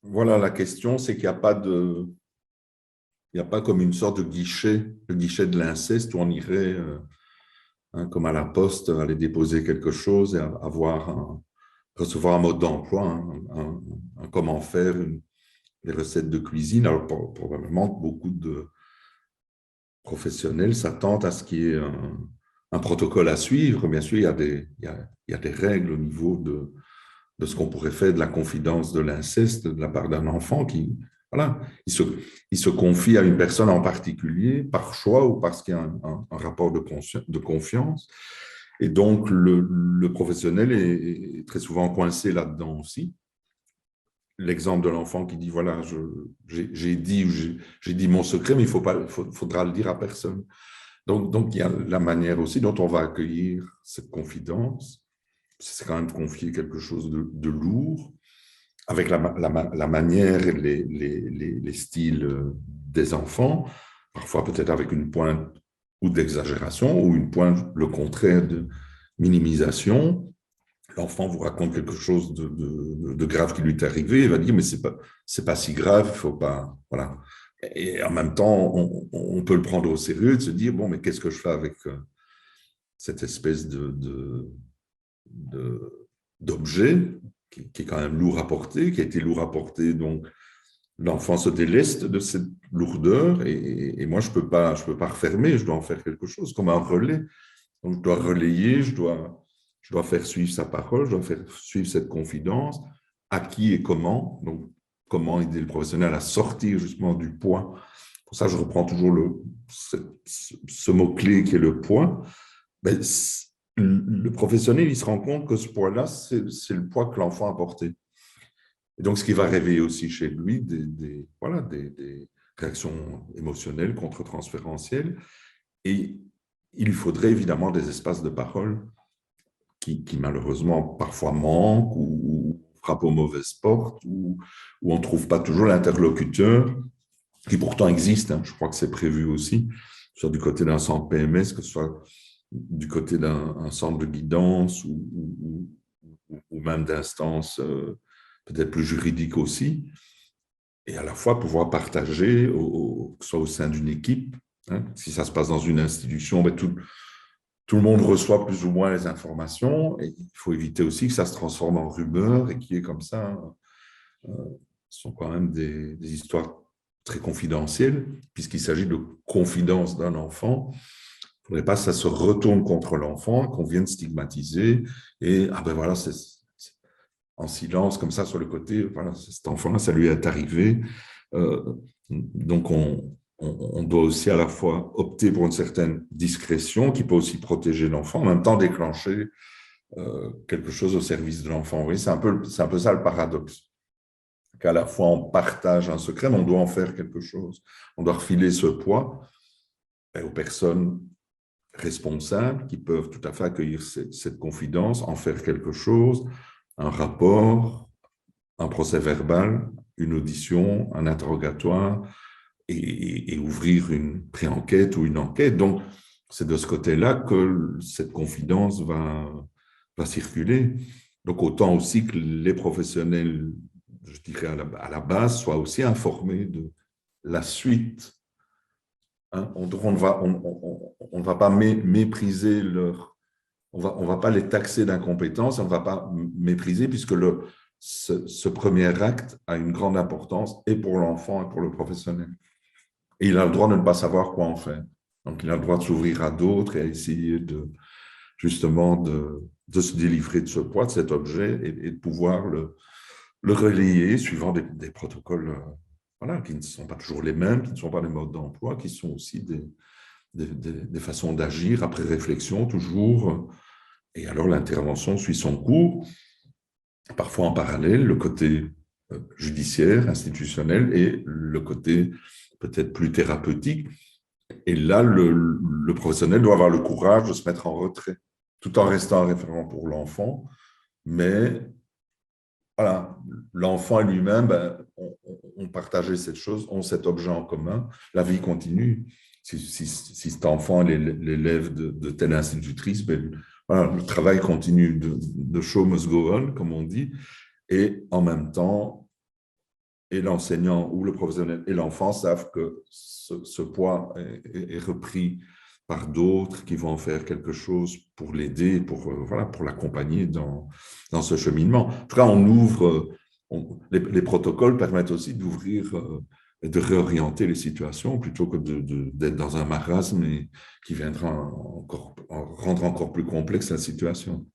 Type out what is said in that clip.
voilà, la question, c'est qu'il n'y a pas il n'y a pas comme une sorte de guichet, le guichet de l'inceste où on irait, comme à la poste, aller déposer quelque chose et recevoir un mode d'emploi, un comment faire, des recettes de cuisine. Alors, probablement, beaucoup de professionnels s'attendent à ce qu'il y ait un protocole à suivre. Bien sûr, il y a des règles au niveau de ce qu'on pourrait faire de la confidence de l'inceste de la part d'un enfant qui, voilà, il se confie à une personne en particulier par choix ou parce qu'il y a un rapport de confiance. Et donc, le professionnel est très souvent coincé là-dedans aussi. L'exemple de l'enfant qui dit, voilà, j'ai dit mon secret, mais faudra le dire à personne. Donc, il y a la manière aussi dont on va accueillir cette confidence. C'est quand même confier quelque chose de lourd, avec la manière et les styles des enfants, parfois peut-être avec une pointe ou d'exagération, ou une pointe, le contraire, de minimisation. L'enfant vous raconte quelque chose de grave qui lui est arrivé, il va dire, mais c'est pas si grave, il faut pas, voilà. Et en même temps, on peut le prendre au sérieux et de se dire, bon, mais qu'est-ce que je fais avec cette espèce d'objet qui est quand même lourd à porter, qui a été lourd à porter, donc l'enfant se déleste de cette lourdeur et moi, je peux pas refermer, je dois en faire quelque chose, comme un relais. Donc, je dois relayer, je dois faire suivre sa parole, je dois faire suivre cette confidence, à qui et comment. Donc, comment aider le professionnel à sortir justement du poids. Pour ça, je reprends toujours ce mot-clé qui est le poids. Ben, le professionnel, il se rend compte que ce poids-là, c'est le poids que l'enfant a porté. Et donc, ce qui va réveiller aussi chez lui voilà, des réactions émotionnelles, contre-transférentielles. Et il lui faudrait évidemment des espaces de parole qui malheureusement parfois manquent ou frappent aux mauvaises portes, où on ne trouve pas toujours l'interlocuteur, qui pourtant existe. Hein. Je crois que c'est prévu aussi, soit du côté d'un centre PMS, que ce soit du côté d'un centre de guidance ou même d'instances peut-être plus juridiques aussi, et à la fois pouvoir partager, que ce soit au sein d'une équipe. Hein. Si ça se passe dans une institution, ben tout le monde reçoit plus ou moins les informations, et il faut éviter aussi que ça se transforme en rumeur et qu'il y ait comme ça, ce sont quand même des histoires très confidentielles, puisqu'il s'agit de confidences d'un enfant. Il ne faudrait pas que ça se retourne contre l'enfant, qu'on vienne stigmatiser, et ah ben voilà, c'est en silence, comme ça, sur le côté, voilà, cet enfant-là, ça lui est arrivé. Donc, on doit aussi à la fois opter pour une certaine discrétion qui peut aussi protéger l'enfant, en même temps déclencher quelque chose au service de l'enfant. Oui, c'est un peu ça le paradoxe. Qu'à la fois on partage un secret, mais on doit en faire quelque chose. On doit refiler ce poids aux personnes responsables qui peuvent tout à fait accueillir cette confidence, en faire quelque chose, un rapport, un procès verbal, une audition, un interrogatoire, et ouvrir une pré-enquête ou une enquête. Donc, c'est de ce côté-là que cette confidence va circuler. Donc, autant aussi que les professionnels, je dirais à la base, soient aussi informés de la suite. Hein. On ne va pas mépriser on va pas les taxer d'incompétence, on ne va pas mépriser puisque ce premier acte a une grande importance et pour l'enfant et pour le professionnel. Et il a le droit de ne pas savoir quoi en faire. Donc, il a le droit de s'ouvrir à d'autres et à essayer justement de se délivrer de ce poids, de cet objet et de pouvoir le relayer suivant des protocoles voilà, qui ne sont pas toujours les mêmes, qui ne sont pas les modes d'emploi, qui sont aussi des façons d'agir après réflexion toujours. Et alors, l'intervention suit son cours, parfois en parallèle, le côté judiciaire, institutionnel et le côté peut-être plus thérapeutique. Et là, le professionnel doit avoir le courage de se mettre en retrait, tout en restant un référent pour l'enfant. Mais voilà, l'enfant et lui-même, ben, on partageait cette chose, ont cet objet en commun. La vie continue. Si cet enfant est l'élève de telle institutrice, ben, voilà, le travail continue, de show must go on, comme on dit. Et en même temps, et l'enseignant ou le professionnel et l'enfant savent que ce poids est repris par d'autres qui vont en faire quelque chose pour l'aider, voilà, pour l'accompagner dans ce cheminement. En tout cas, on ouvre, les protocoles permettent aussi d'ouvrir et de réorienter les situations plutôt que d'être dans un marasme qui viendra rendre encore plus complexe la situation.